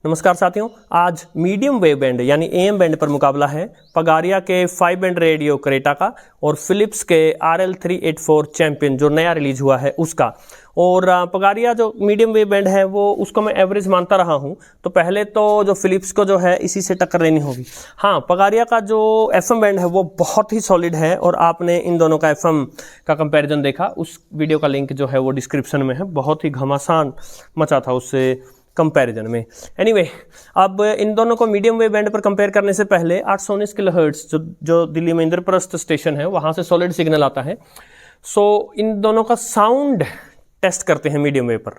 नमस्कार साथियों, आज मीडियम वेव बैंड यानी एएम बैंड पर मुकाबला है पगारिया के 5 बैंड रेडियो क्रेटा का और फिलिप्स के RL384 चैंपियन जो नया रिलीज हुआ है उसका। और पगारिया जो मीडियम वेव बैंड है वो उसको मैं एवरेज मानता रहा हूँ, तो पहले तो जो फिलिप्स को जो है इसी से टक्कर लेनी होगी। हाँ, पगारिया का जो एफएम बैंड है वो बहुत ही सॉलिड है और आपने इन दोनों का एफएम का कंपैरिजन देखा, उस वीडियो का लिंक जो है वो डिस्क्रिप्शन में है। बहुत ही घमासान मचा था उससे कंपैरिजन में। एनीवे, अब इन दोनों को मीडियम वेव बैंड पर कंपेयर करने से पहले 819 किलोहर्ट्ज जो दिल्ली में इंद्रप्रस्थ स्टेशन है वहाँ से सॉलिड सिग्नल आता है। सो इन दोनों का साउंड टेस्ट करते हैं मीडियम वेव पर।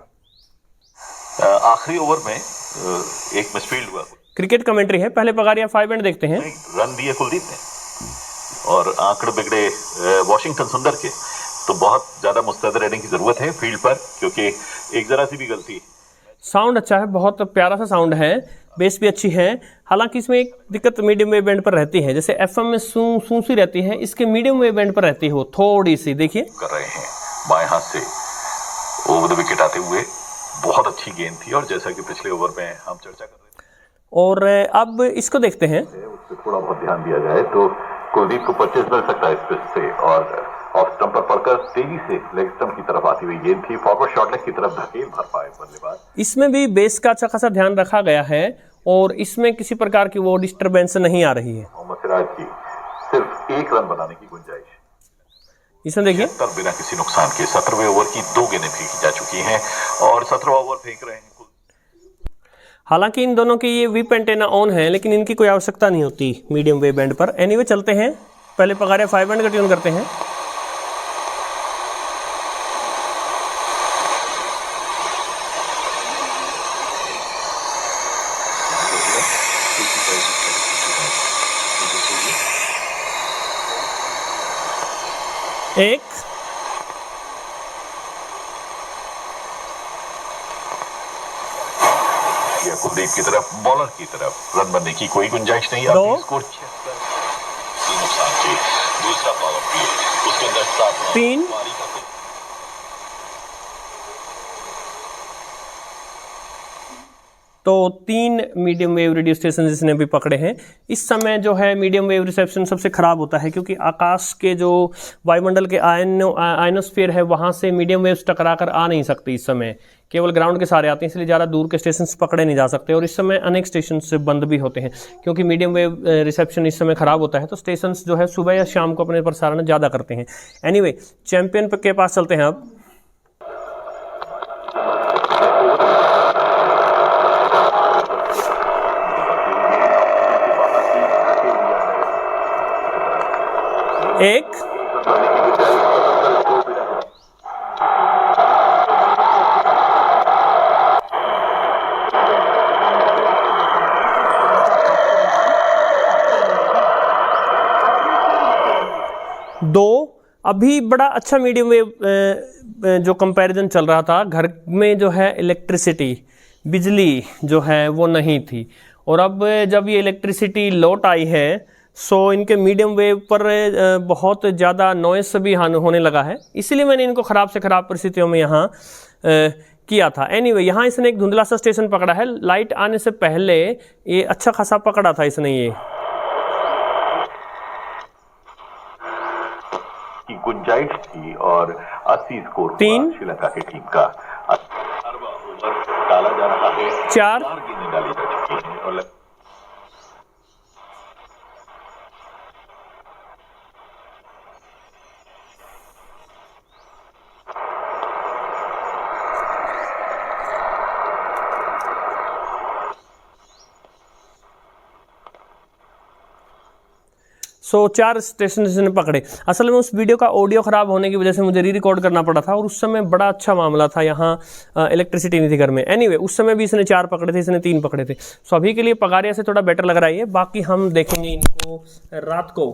आखिरी ओवर में एक मिसफील्ड हुआ। क्रिकेट कमेंट्री है, पहले पगारिया 5 बैंड देखते हैं। रन दिए कुलदीप ने और आंकड़े बिगड़े वॉशिंगटन सुंदर के, तो बहुत ज्यादा मुस्तैद रहने की जरूरत है फील्ड पर, क्योंकि एक जरा सी भी गलती। साउंड अच्छा है, बहुत प्यारा सा साउंड है, बेस भी अच्छी है। हालांकि इसमें एक दिक्कत मीडियम वेव बैंड पर रहती है, जैसे एफएम में सू सी रहती है, इसके मीडियम वेव बैंड पर रहती है वो थोड़ी सी। देखिए कर रहे हैं बाएं हाथ से ओवर द विकेट आते हुए, बहुत अच्छी गेंद थी और जैसा कि पिछले ओवर में हम चर्चा कर रहे थे। और अब इसको देखते हैं, उससे थोड़ा बहुत ध्यान दिया जाए तो कुलदीप को 25 मिल सकता है इस पिच से। और ऑफ स्टंप पर पड़कर तेजी से लेग स्टंप की तरफ आती हुई गेंद थी, फॉरवर्ड शॉर्ट लेग की तरफ धकेल भर पाए बल्लेबाज। इसमें भी बेस का अच्छा खासा ध्यान रखा गया है और इसमें किसी प्रकार की वो डिस्टरबेंस नहीं आ रही है। मोहम्मद सिराज की सिर्फ 1 रन बनाने की गुंजाइश। इसमें देखिए बिना किसी नुकसान के 17वें ओवर की 2 गेंदें फेंकी जा चुकी हैं और 17वां ओवर फेंक रहे हैं। हालांकि इन दोनों की ये वीप एंटेना ऑन है, लेकिन इनकी कोई आवश्यकता नहीं होती मीडियम वेव बैंड पर। एनीवे, चलते हैं, पहले पगारिया 5 बैंड का ट्यून करते हैं। एक कुलदीप की तरफ, बॉलर की तरफ रन बनने की कोई गुंजाइश नहीं। दो स्कोर 76 दूसरा पावर प्ले, उसके अंदर 7 3 तो 3 मीडियम वेव रेडियो स्टेशन जिसने भी पकड़े हैं। इस समय जो है मीडियम वेव रिसेप्शन सबसे खराब होता है, क्योंकि आकाश के जो वायुमंडल के आयनोस्फीयर है वहां से मीडियम वेव्स टकरा कर आ नहीं सकती। इस समय केवल ग्राउंड के सहारे आते हैं, इसलिए ज़्यादा दूर के स्टेशन पकड़े नहीं जा सकते और इस समय अनेक स्टेशन से बंद भी होते हैं, क्योंकि मीडियम वेव रिसेप्शन इस समय खराब होता है। तो स्टेशन जो है सुबह या शाम को अपने प्रसारण ज़्यादा करते हैं। एनीवे, चैंपियन के पास चलते हैं अब। एक दो। अभी बड़ा अच्छा मीडियम वेव जो कंपैरिजन चल रहा था, घर में जो है इलेक्ट्रिसिटी, बिजली जो है वो नहीं थी, और अब जब ये इलेक्ट्रिसिटी लौट आई है सो इनके मीडियम वेव पर बहुत ज़्यादा नॉइस भी होने लगा है, इसीलिए मैंने इनको ख़राब से ख़राब परिस्थितियों में यहाँ किया था। एनीवे, यहाँ इसने एक धुंधला सा स्टेशन पकड़ा है, लाइट आने से पहले ये अच्छा खासा पकड़ा था इसने। ये की गुंजाइश थी और 80 स्कोर 3 श्रीलंका की टीम का। 18वां ओवर डाला जा रहा है, 4 गेंदें डाली जा चुकी हैं और सो 4 स्टेशन इसने पकड़े। असल में उस वीडियो का ऑडियो ख़राब होने की वजह से मुझे रिकॉर्ड करना पड़ा था और उस समय बड़ा अच्छा मामला था, यहाँ इलेक्ट्रिसिटी नहीं थी घर में। एनीवे, उस समय भी इसने 4 पकड़े थे, इसने 3 पकड़े थे। सो अभी के लिए पगारिया से थोड़ा बेटर लग रहा है, बाकी हम देखेंगे इनको रात को।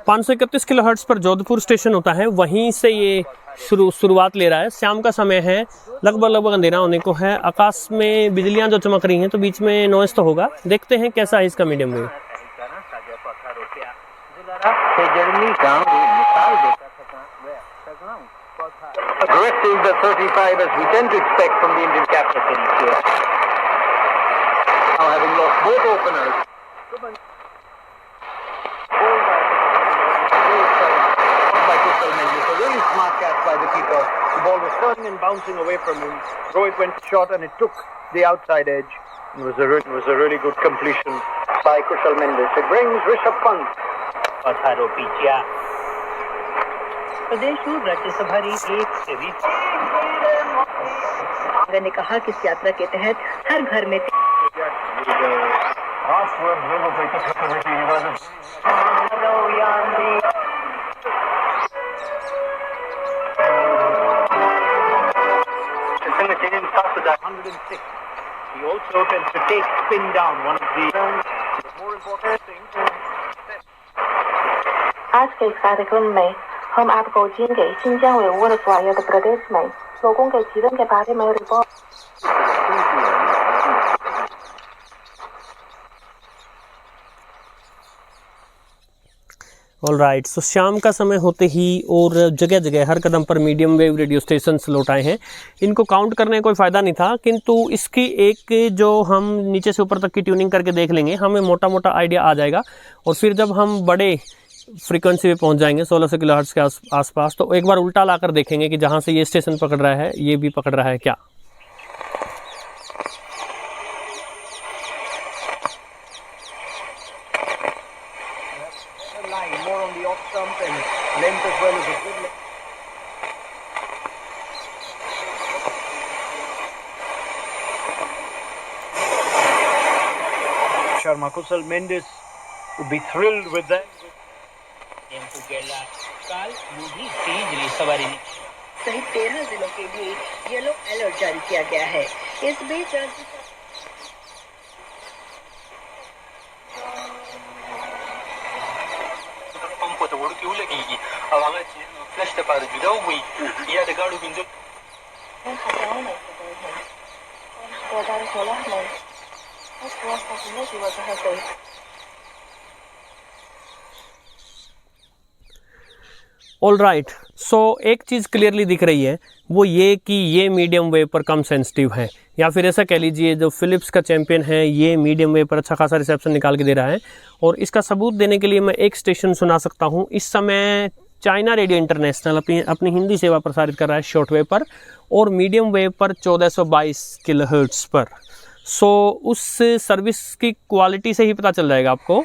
531 किलोहर्ट्ज पर जोधपुर स्टेशन होता है, वहीं से ये शुरुआत ले रहा है। शाम का समय है, लगभग अंधेरा होने को है, आकाश में बिजलियां जो चमक रही हैं, तो बीच में नॉइस तो होगा। देखते हैं कैसा है इसका medium wave. Aggressive the 35 as we tend to expect from the Indian capital cities here. now having lost both openers. By Kushal Mendis, a really smart catch by the keeper. The ball was turning and bouncing away from him. Rohit went short and it took the outside edge. It was a really good completion by Kushal Mendis. It brings Rishabh Pant. पधारो पीछिया प्रदेश में राज्यसभा एक से ने कहा कि इस यात्रा के तहत हर घर में He also tends to take spin down, one of the more important things. आज के इस कार्यक्रम में हम आपको जिनके शिनजियांग वेइवू स्वायत्त प्रदेश में लोगों के जीवन के बारे में रिपोर्ट ऑलराइट, सो शाम का समय होते ही और जगह जगह हर कदम पर मीडियम वेव रेडियो स्टेशन लौट आए हैं। इनको काउंट करने का कोई फ़ायदा नहीं था, किंतु इसकी एक जो हम नीचे से ऊपर तक की ट्यूनिंग करके देख लेंगे, हमें मोटा मोटा आइडिया आ जाएगा। और फिर जब हम बड़े फ्रीक्वेंसी पे पहुंच जाएंगे 1600 किलोहर्ट्ज़ के आसपास, तो एक बार उल्टा लाकर देखेंगे कि जहां से ये स्टेशन पकड़ रहा है ये भी पकड़ रहा है क्या। Sharma, Kushal Mendis would be thrilled with that. सहित 13 जिलों के लिए येलो अलर्ट जारी किया गया है। इस बीच ऑल राइट, सो एक चीज़ क्लियरली दिख रही है, वो ये कि ये मीडियम वेव पर कम सेंसिटिव है, या फिर ऐसा कह लीजिए जो फिलिप्स का चैंपियन है ये मीडियम वेव पर अच्छा खासा रिसेप्शन निकाल के दे रहा है। और इसका सबूत देने के लिए मैं एक स्टेशन सुना सकता हूँ। इस समय चाइना रेडियो इंटरनेशनल अपनी हिंदी सेवा प्रसारित कर रहा है शॉर्ट वेव पर और मीडियम वेव पर 1422 किलोहर्ट्ज़ पर। सो उस सर्विस की क्वालिटी से ही पता चल जाएगा आपको।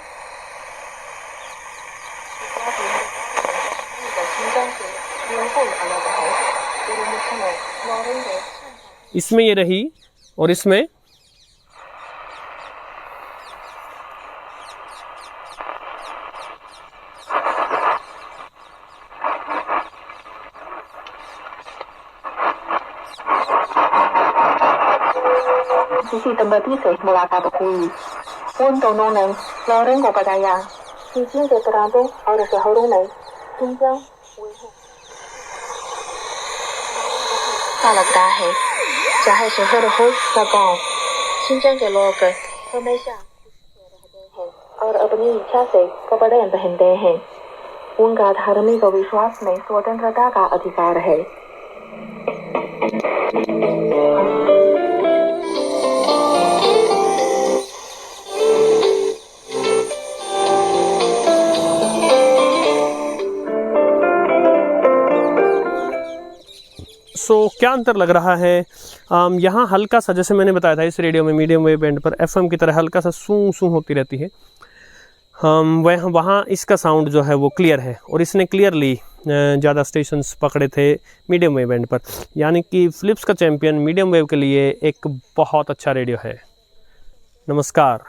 इसमें ये रही और इसमें किसी दंपति से मुलाकात हुई। उन दोनों ने लॉरेन को बताया कि चीन के प्रांतों और शहरों में शिनजियांग अच्छा लगता है, चाहे शहर हो या गाँव। शिनजियांग के लोग हमेशा रहते हैं और अपनी इच्छा से कपड़े पहनते हैं। उनका धार्मिक विश्वास में स्वतंत्रता का अधिकार है। सो क्या अंतर लग रहा है? यहाँ हल्का सा, जैसे मैंने बताया था, इस रेडियो में मीडियम वेव बैंड पर एफएम की तरह हल्का सा सूं सूं होती रहती है। वहाँ इसका साउंड जो है वो क्लियर है और इसने क्लियरली ज़्यादा स्टेशंस पकड़े थे मीडियम वेव बैंड पर, यानी कि फिलिप्स का चैम्पियन मीडियम वेव के लिए एक बहुत अच्छा रेडियो है। नमस्कार।